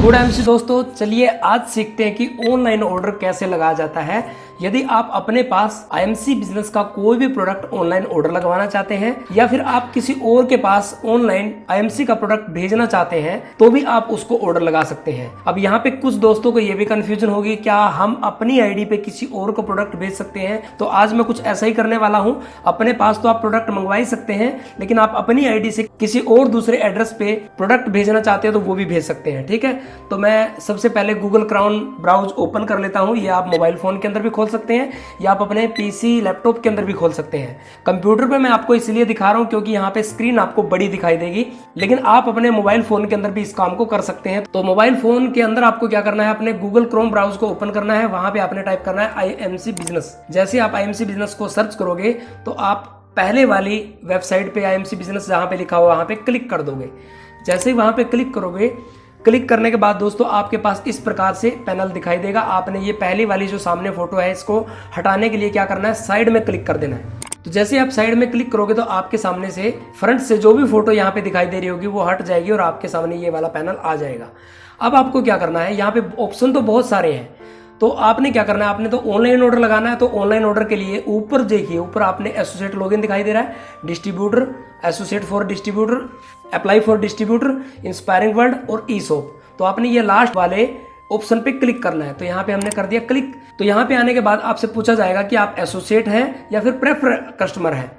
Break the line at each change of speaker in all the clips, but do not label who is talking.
Good MC दोस्तों, चलिए आज सीखते हैं कि ऑनलाइन ऑर्डर कैसे लगाया जाता है। यदि आप अपने पास आईएमसी बिजनेस का कोई भी प्रोडक्ट ऑनलाइन ऑर्डर लगवाना चाहते हैं या फिर आप किसी और के पास ऑनलाइन आईएमसी का प्रोडक्ट भेजना चाहते हैं तो भी आप उसको ऑर्डर लगा सकते हैं। अब यहाँ पे कुछ दोस्तों को ये भी कंफ्यूजन होगी, क्या हम अपनी आईडी पे किसी और को प्रोडक्ट भेज सकते हैं? तो आज मैं कुछ ऐसा ही करने वाला हूँ। अपने पास तो आप प्रोडक्ट मंगवा ही सकते हैं, लेकिन आप अपनी आईडी से किसी और दूसरे एड्रेस पे प्रोडक्ट भेजना चाहते हैं तो वो भी भेज सकते हैं। ठीक है, तो मैं सबसे पहले गूगल क्राउन ब्राउज ओपन कर लेता हूँ। ये आप मोबाइल फोन के अंदर भी खोल सकते हैं या आप अपने पीसी लैपटॉप के अंदर भी खोल सकते हैं। कंप्यूटर पे मैं आपको इसलिए दिखा रहा हूँ क्योंकि यहाँ पे स्क्रीन आपको बड़ी दिखाई देगी, लेकिन आप अपने मोबाइल फोन के अंदर भी इस काम को कर सकते हैं। तो मोबाइल फोन के अंदर आपको क्या करना है, अपने गूगल क्रोम ब्राउज को ओपन करना है। वहां पे आपने टाइप करना है आईएमसी बिजनेस। जैसे आप आईएमसी बिजनेस को सर्च करोगे तो आप पहले वाली वेबसाइट पे आईएमसी बिजनेस जहां पे लिखा हुआ वहां पे क्लिक कर दोगे। जैसे ही वहां पे क्लिक करोगे, क्लिक करने के बाद दोस्तों आपके पास इस प्रकार से पैनल दिखाई देगा। आपने ये पहली वाली जो सामने फोटो है इसको हटाने के लिए क्या करना है, साइड में क्लिक कर देना है। तो जैसे आप साइड में क्लिक करोगे तो आपके सामने से फ्रंट से जो भी फोटो यहाँ पे दिखाई दे रही होगी वो हट जाएगी और आपके सामने ये वाला पैनल आ जाएगा। अब आपको क्या करना है, यहाँ पे ऑप्शन तो बहुत सारे हैं, तो आपने क्या करना है, आपने तो ऑनलाइन ऑर्डर लगाना है। तो ऑनलाइन ऑर्डर के लिए ऊपर देखिए, ऊपर आपने एसोसिएट लॉगिन दिखाई दे रहा है, distributor, associate for distributor, apply for distributor, inspiring word और ई शॉप। तो आपने ये लास्ट वाले ऑप्शन पे क्लिक करना है। तो यहाँ पे हमने कर दिया क्लिक। तो यहाँ पे आने के बाद आपसे पूछा जाएगा कि आप एसोसिएट हैं या फिर प्रेफर कस्टमर हैं।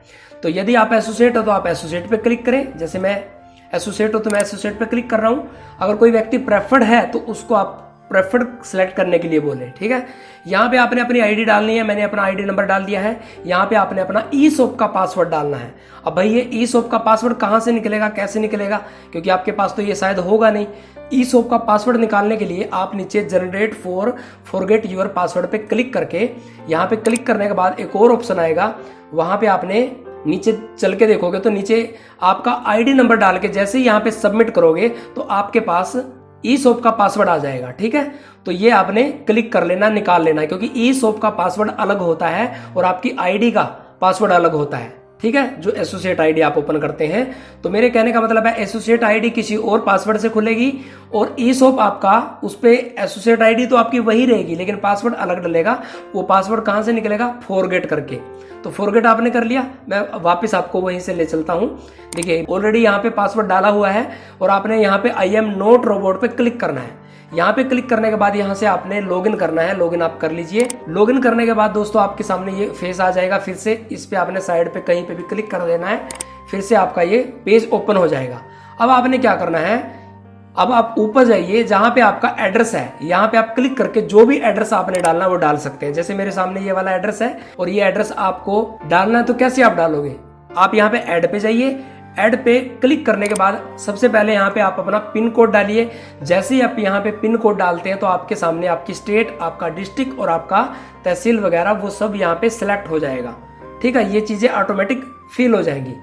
तो यदि आप एसोसिएट हो तो आप एसोसिएट पे क्लिक करें। जैसे मैं एसोसिएट हो तो मैं एसोसिएट पे क्लिक कर रहा हूँ। अगर कोई व्यक्ति प्रेफर्ड है तो उसको आप प्रेफर्ड सेलेक्ट करने के लिए बोले। ठीक है, यहाँ पे आपने अपनी आईडी डालनी है। मैंने अपना आईडी नंबर डाल दिया है। यहाँ पे आपने अपना ई शॉप का पासवर्ड डालना है। अब भाई ये ई शॉप का पासवर्ड कहाँ से निकलेगा, कैसे निकलेगा, क्योंकि आपके पास तो ये शायद होगा नहीं। ई शॉप का पासवर्ड निकालने के लिए आप नीचे generate for forget your password पे क्लिक करके, यहाँ पे क्लिक करने के बाद एक और ऑप्शन आएगा, वहां पे आपने नीचे चल के देखोगे तो नीचे आपका आईडी नंबर डाल के जैसे ही यहाँ पे सबमिट करोगे तो आपके पास ई शॉप का पासवर्ड आ जाएगा। ठीक है, तो ये आपने क्लिक कर लेना, निकाल लेना, क्योंकि ई शॉप का पासवर्ड अलग होता है और आपकी आईडी का पासवर्ड अलग होता है। ठीक है, जो एसोसिएट आईडी आप ओपन करते हैं। तो मेरे कहने का मतलब है एसोसिएट आईडी किसी और पासवर्ड से खुलेगी और ई शॉप आपका उस पे एसोसिएट आईडी तो आपकी वही रहेगी, लेकिन पासवर्ड अलग डलेगा। वो पासवर्ड कहां से निकलेगा, फॉरगेट करके। तो फॉरगेट आपने कर लिया, मैं वापस आपको वहीं से ले चलता हूं। देखिए ऑलरेडी यहाँ पे पासवर्ड डाला हुआ है और आपने यहाँ पे आई एम नॉट रोबोट पे क्लिक करना है। यहाँ पे क्लिक करने के बाद यहाँ से आपने लॉगिन करना है। लॉगिन आप कर लीजिए। लॉगिन करने के बाद दोस्तों आपके सामने ये फेस आ जाएगा। फिर से इस पे आपने साइड पे कहीं पे भी क्लिक कर देना है। फिर से आपका ये पेज ओपन हो जाएगा। अब आपने क्या करना है, अब आप ऊपर जाइए, जहां पे आपका एड्रेस है यहाँ पे आप क्लिक करके जो भी एड्रेस आपने डालना है वो डाल सकते हैं। जैसे मेरे सामने ये वाला एड्रेस है और ये एड्रेस आपको डालना है। तो कैसे आप डालोगे, आप यहाँ पे ऐड पे जाइए। ऐड पे क्लिक करने के बाद सबसे पहले यहाँ पे आप अपना पिन कोड डालिए। जैसे ही आप यहाँ पे पिन कोड डालते हैं तो आपके सामने आपकी स्टेट, आपका डिस्ट्रिक्ट और आपका तहसील वगैरह वो सब यहाँ पे सिलेक्ट हो जाएगा। ठीक है, ये चीजें ऑटोमेटिक फिल हो जाएंगी।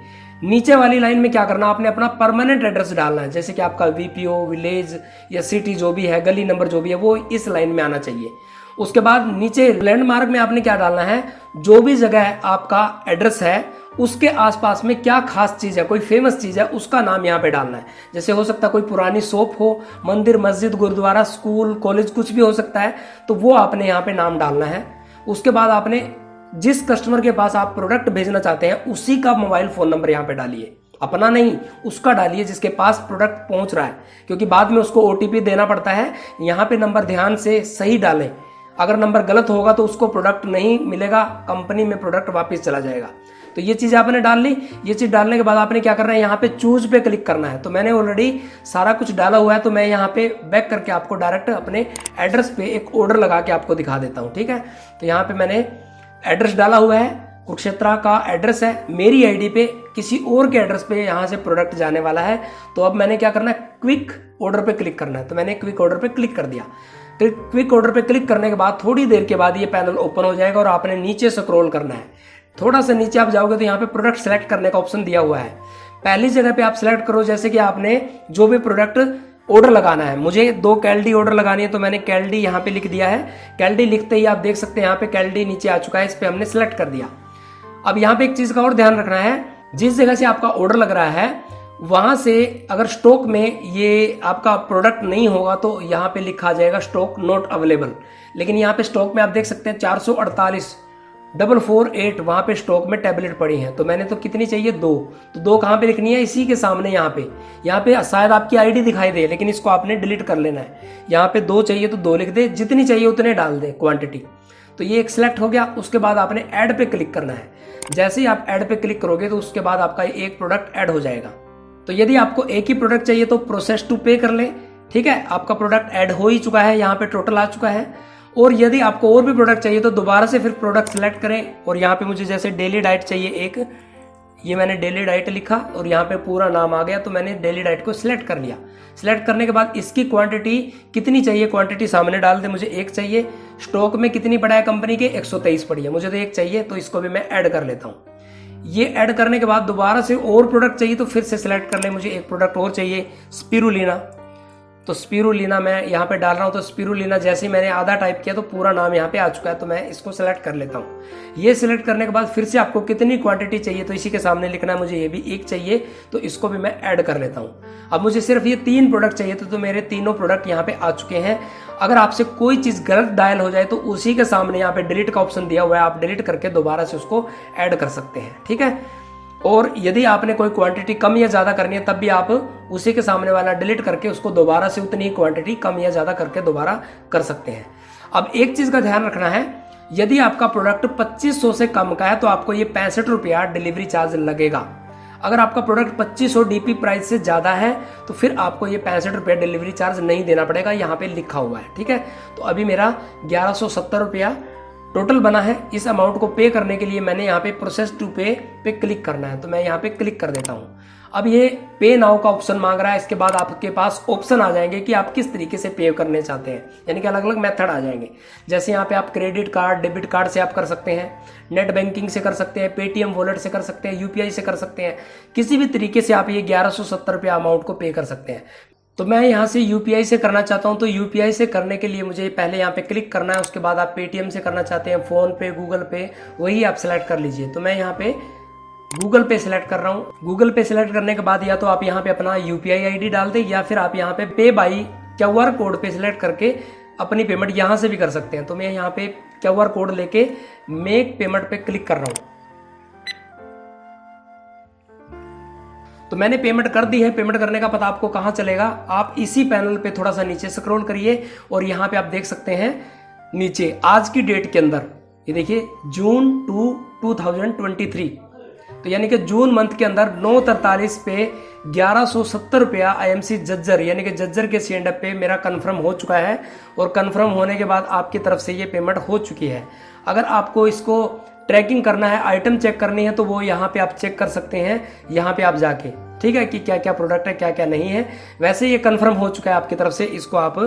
नीचे वाली लाइन में क्या करना, आपने अपना परमानेंट एड्रेस डालना है। जैसे कि आपका वीपीओ, विलेज या सिटी जो भी है, गली नंबर जो भी है, वो इस लाइन में आना चाहिए। उसके बाद नीचे लैंडमार्क में आपने क्या डालना है, जो भी जगह आपका एड्रेस है उसके आसपास में क्या खास चीज है, कोई फेमस चीज है, उसका नाम यहाँ पे डालना है। जैसे हो सकता है कोई पुरानी शॉप हो, मंदिर, मस्जिद, गुरुद्वारा, स्कूल, कॉलेज, कुछ भी हो सकता है, तो वो आपने यहाँ पे नाम डालना है। उसके बाद आपने जिस कस्टमर के पास आप प्रोडक्ट भेजना चाहते हैं उसी का मोबाइल फोन नंबर यहाँ पे डालिए। अपना नहीं, उसका डालिए जिसके पास प्रोडक्ट पहुंच रहा है, क्योंकि बाद में उसको ओटीपी देना पड़ता है। यहाँ पे नंबर ध्यान से सही डालें। अगर नंबर गलत होगा तो उसको प्रोडक्ट नहीं मिलेगा, कंपनी में प्रोडक्ट वापस चला जाएगा। तो ये चीज आपने डाल ली। ये चीज डालने के बाद आपने क्या करना है, यहाँ पे चूज पे क्लिक करना है। तो मैंने ऑलरेडी सारा कुछ डाला हुआ है, तो मैं यहाँ पे बैक करके आपको डायरेक्ट अपने एड्रेस पे एक ऑर्डर लगा के आपको दिखा देता हूँ। ठीक है, तो यहाँ पे मैंने एड्रेस डाला हुआ है, कुरुक्षेत्र का एड्रेस है। मेरी आईडी पे किसी और के एड्रेस पे यहाँ से प्रोडक्ट जाने वाला है। तो अब मैंने क्या करना है, क्विक ऑर्डर पे क्लिक करना है। तो मैंने क्विक ऑर्डर पे क्लिक कर दिया। क्विक ऑर्डर पे क्लिक करने के बाद थोड़ी देर के बाद ये पैनल ओपन हो जाएगा और आपने नीचे स्क्रॉल करना है। थोड़ा सा नीचे आप जाओगे तो यहाँ पे प्रोडक्ट सेलेक्ट करने का ऑप्शन दिया हुआ है। पहली जगह पे आप सेलेक्ट करो, जैसे कि आपने जो भी प्रोडक्ट ऑर्डर लगाना है। मुझे 2 कैलडी ऑर्डर लगानी है, तो मैंने कैलडी यहाँ पे लिख दिया है। कैलडी लिखते ही आप देख सकते हैं यहाँ पे कैलडी नीचे आ चुका है, इस पे हमने सेलेक्ट कर दिया। अब यहाँ पे एक चीज का और ध्यान रखना है, जिस जगह से आपका ऑर्डर लग रहा है वहां से अगर स्टॉक में ये आपका प्रोडक्ट नहीं होगा तो यहाँ पे लिखा जाएगा स्टॉक नॉट अवेलेबल। लेकिन यहाँ पे स्टॉक में आप देख सकते हैं 448,448 वहां पे स्टॉक में टैबलेट पड़ी हैं। तो मैंने तो कितनी चाहिए, 2। तो 2 कहाँ पे लिखनी है, इसी के सामने यहाँ पे शायद आपकी आईडी दिखाई दे, लेकिन इसको आपने डिलीट कर लेना है। यहाँ पे 2 चाहिए तो 2 लिख दे, जितनी चाहिए उतने डाल दे क्वांटिटी। तो ये एक सिलेक्ट हो गया। उसके बाद आपने ऐड पे क्लिक करना है। जैसे ही आप ऐड पे क्लिक करोगे तो उसके बाद आपका एक प्रोडक्ट ऐड हो जाएगा। तो यदि आपको एक ही प्रोडक्ट चाहिए तो प्रोसेस टू पे कर लें, ठीक है, आपका प्रोडक्ट ऐड हो ही चुका है, यहाँ पे टोटल आ चुका है। और यदि आपको और भी प्रोडक्ट चाहिए तो दोबारा से फिर प्रोडक्ट सेलेक्ट करें और यहाँ पे मुझे जैसे डेली डाइट चाहिए एक, ये मैंने डेली डाइट लिखा और यहाँ पे पूरा नाम आ गया, तो मैंने डेली डाइट को सिलेक्ट कर लिया। सिलेक्ट करने के बाद इसकी क्वांटिटी कितनी चाहिए, क्वांटिटी सामने डाल दे, मुझे 1 चाहिए। स्टॉक में कितनी पड़ा है कंपनी के, 123 पड़ी है, मुझे तो 1 चाहिए, तो इसको भी मैं ऐड कर लेता हूँ। ये ऐड करने के बाद दोबारा से और प्रोडक्ट चाहिए तो फिर से सिलेक्ट कर ले, मुझे एक प्रोडक्ट और चाहिए, स्पिरुलिना। तो स्पिरुलिना मैं यहाँ पे डाल रहा हूँ। तो स्पिरुलिना जैसे ही मैंने आधा टाइप किया तो पूरा नाम यहाँ पे आ चुका है, तो मैं इसको सिलेक्ट कर लेता हूँ। ये सिलेक्ट करने के बाद फिर से आपको कितनी क्वांटिटी चाहिए तो इसी के सामने लिखना है, मुझे ये भी 1 चाहिए, तो इसको भी मैं ऐड कर लेता हूँ। अब मुझे सिर्फ ये 3 प्रोडक्ट चाहिए तो मेरे तीनों प्रोडक्ट यहाँ पे आ चुके हैं। अगर आपसे कोई चीज़ गलत डायल हो जाए तो उसी के सामने यहाँ पे डिलीट का ऑप्शन दिया हुआ है, आप डिलीट करके दोबारा से उसको ऐड कर सकते हैं, ठीक है। और यदि आपने कोई क्वांटिटी कम या ज़्यादा करनी है तब भी आप उसी के सामने वाला डिलीट करके उसको दोबारा से उतनी ही क्वांटिटी कम या ज़्यादा करके दोबारा कर सकते हैं। अब एक चीज़ का ध्यान रखना है, यदि आपका प्रोडक्ट 2500 से कम का है तो आपको ये 65 रुपया डिलीवरी चार्ज लगेगा। अगर आपका प्रोडक्ट 2500 डीपी प्राइस से ज़्यादा है तो फिर आपको ये 65 रुपया डिलीवरी चार्ज नहीं देना पड़ेगा, यहाँ पे लिखा हुआ है, ठीक है। तो अभी मेरा 1170 रुपया टोटल बना है। इस अमाउंट को पे करने के लिए मैंने यहाँ पे प्रोसेस टू पे क्लिक करना है, तो मैं यहाँ पे क्लिक कर देता हूँ। अब ये पे नाउ का ऑप्शन मांग रहा है। इसके बाद आपके पास ऑप्शन आ जाएंगे कि आप किस तरीके से पे करने चाहते हैं, यानी कि अलग अलग मेथड आ जाएंगे। जैसे यहाँ पे आप क्रेडिट कार्ड, डेबिट कार्ड से आप कर सकते हैं, नेट बैंकिंग से कर सकते हैं, पेटीएम वॉलेट से कर सकते हैं, यूपीआई से कर सकते हैं। किसी भी तरीके से आप ये 1170 रुपया अमाउंट को पे कर सकते हैं। तो मैं यहाँ से यूपीआई से करना चाहता हूँ, तो यूपीआई से करने के लिए मुझे पहले यहाँ पे क्लिक करना है। उसके बाद आप पेटीएम से करना चाहते हैं, फोन पे, गूगल पे, वही आप सिलेक्ट कर लीजिए। तो मैं यहाँ पे गूगल पे सिलेक्ट कर रहा हूँ। गूगल पे सिलेक्ट करने के बाद या तो आप यहाँ पे अपना यूपीआई आईडी डाल दें या फिर आप यहाँ पे पे बाई QR कोड पे सिलेक्ट करके अपनी पेमेंट यहाँ से भी कर सकते हैं। तो मैं यहाँ पे QR कोड लेके मेक पेमेंट पे क्लिक कर रहा हूँ। तो मैंने पेमेंट कर दी है। पेमेंट करने का पता आपको कहाँ चलेगा, आप इसी पैनल पे थोड़ा सा नीचे स्क्रॉल करिए और यहाँ पे आप देख सकते हैं नीचे आज की डेट के अंदर, ये देखिए जून 2, 2023, तो यानी कि जून मंथ के अंदर 9:43 पे 1170 रुपया IMC जज्जर यानी कि जज्जर के C&F पे मेरा कंफर्म हो चुका है। और कंफर्म होने के बाद आपकी तरफ से ये पेमेंट हो चुकी है। अगर आपको इसको ट्रैकिंग करना है, आइटम चेक करनी है, तो वो यहाँ पे आप चेक कर सकते हैं, यहाँ पे आप जाके, ठीक है, कि क्या क्या प्रोडक्ट है, क्या क्या नहीं है। वैसे ये कंफर्म हो चुका है आपकी तरफ से। इसको आप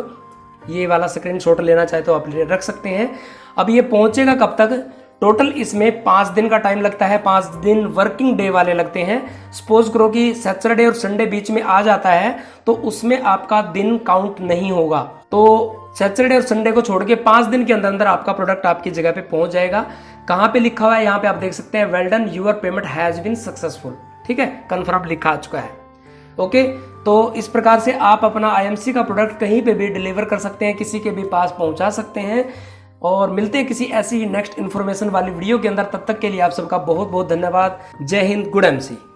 ये वाला स्क्रीनशॉट लेना चाहे तो आप रख सकते हैं। अब ये पहुंचेगा कब तक, टोटल इसमें 5 दिन का टाइम लगता है, 5 दिन वर्किंग डे वाले लगते हैं। सपोज करो कि सैटरडे और संडे बीच में आ जाता है तो उसमें आपका दिन काउंट नहीं होगा। तो सैटरडे और संडे को छोड़ के 5 दिन के अंदर अंदर आपका प्रोडक्ट आपकी जगह पे पहुंच जाएगा। कहाँ पे लिखा हुआ है, यहाँ पे आप देख सकते हैं, well done, your payment has been successful, ठीक है, कंफर्म लिखा आ चुका है। ओके, तो इस प्रकार से आप अपना IMC का प्रोडक्ट कहीं पे भी डिलीवर कर सकते हैं, किसी के भी पास पहुंचा सकते हैं। और मिलते हैं किसी ऐसी नेक्स्ट इन्फॉर्मेशन वाली वीडियो के अंदर। तब तक के लिए आप सबका बहुत बहुत धन्यवाद। जय हिंद, गुड MC।